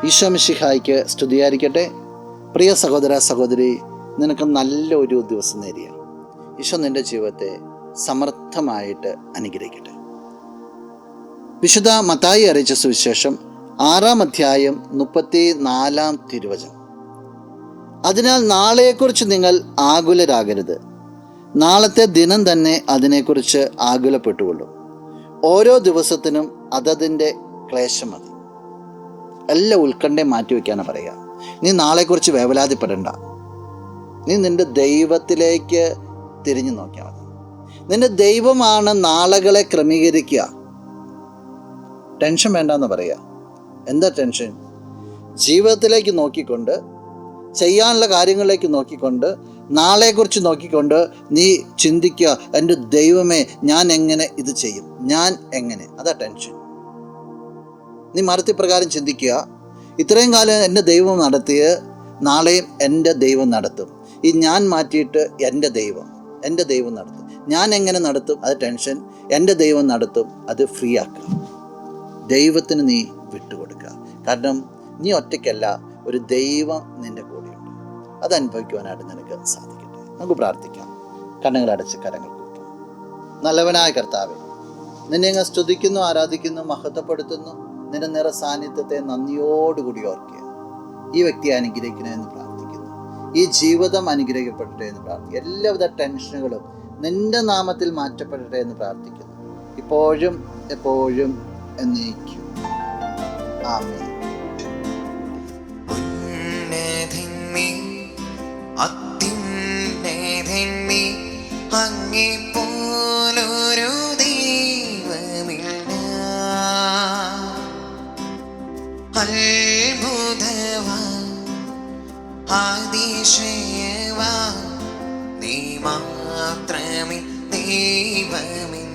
ഈശോ മിശിഹായ്ക്ക് സ്തുതിയായിരിക്കട്ടെ. പ്രിയ സഹോദര സഹോദരി, നിനക്ക് നല്ലൊരു ദിവസം നേരിയ ഈശോ നിൻ്റെ ജീവിതത്തെ സമർത്ഥമായിട്ട് അനുഗ്രഹിക്കട്ടെ. വിശുദ്ധ മത്തായി അറിയിച്ച സുവിശേഷം 6-ാം അധ്യായം 34-ാം തിരുവചനം. അതിനാൽ നാളെയെക്കുറിച്ച് നിങ്ങൾ ആകുലരാകരുത്, നാളത്തെ ദിനം തന്നെ അതിനെക്കുറിച്ച് ആകുലപ്പെട്ടുകൊള്ളും. ഓരോ ദിവസത്തിനും അതതിൻ്റെ ക്ലേശം മതി. എല്ലാ ഉത്കണ്ഠയും മാറ്റിവെക്കാനാണ് പറയുക. നീ നാളെക്കുറിച്ച് വേവലാതിപ്പെടണ്ട. നീ നിൻ്റെ ദൈവത്തിലേക്ക് തിരിഞ്ഞു നോക്കിയാൽ മതി. നിൻ്റെ ദൈവമാണ് നാളുകളെ ക്രമീകരിക്കുക. ടെൻഷൻ വേണ്ടെന്ന് പറയുക. എന്താ ടെൻഷൻ? ജീവിതത്തിലേക്ക് നോക്കിക്കൊണ്ട്, ചെയ്യാനുള്ള കാര്യങ്ങളിലേക്ക് നോക്കിക്കൊണ്ട്, നാളെക്കുറിച്ച് നോക്കിക്കൊണ്ട് നീ ചിന്തിക്കുക, എൻ്റെ ദൈവമേ ഞാൻ എങ്ങനെ ഇത് ചെയ്യും, ഞാൻ എങ്ങനെ. അതാ ടെൻഷൻ. നീ മരത്തിപ്രകാരം ചിന്തിക്കുക, ഇത്രയും കാലം എൻ്റെ ദൈവം നടത്തിയ നാളെയും എൻ്റെ ദൈവം നടത്തും. ഈ ഞാൻ മാറ്റിയിട്ട് എൻ്റെ ദൈവം നടത്തും. ഞാൻ എങ്ങനെ നടത്തും? അത് ടെൻഷൻ. എൻ്റെ ദൈവം നടത്തും, അത് ഫ്രീ ആക്കുക. ദൈവത്തിന് നീ വിട്ടുകൊടുക്കുക. കാരണം നീ ഒറ്റയ്ക്കല്ല, ഒരു ദൈവം നിൻ്റെ കൂടെയുണ്ട്. അത് അനുഭവിക്കുവാനായിട്ട് നിനക്ക് സാധിക്കട്ടെ. നമുക്ക് പ്രാർത്ഥിക്കാം. കണ്ണുകളടച്ച് കരങ്ങൾ കൂട്ടും. നല്ലവനായ കർത്താവേ, നിന്നെ അങ്ങ് സ്തുതിക്കുന്നു, ആരാധിക്കുന്നു, മഹത്വപ്പെടുത്തുന്നു. നിന്റെ നിറ സാന്നിധ്യത്തെ നന്ദിയോടുകൂടി ഓർക്കുക. ഈ വ്യക്തിയെ അനുഗ്രഹിക്കണേ എന്ന് പ്രാർത്ഥിക്കുന്നു. ഈ ജീവിതം അനുഗ്രഹിക്കപ്പെടട്ടെ എന്ന് പ്രാർത്ഥിക്കുന്നു. എല്ലാവിധ ടെൻഷനുകളും നിന്റെ നാമത്തിൽ മാറ്റപ്പെടട്ടെ എന്ന് പ്രാർത്ഥിക്കുന്നു. ഇപ്പോഴും എപ്പോഴും എന്നേക്കും. ആമേൻ. അങ്ങേപ്പോലൊരു ദൈവമില്ല, അത്ഭുതവാൻ അതിശയവാൻ നീ മാത്രമേ ദൈവമില്ല.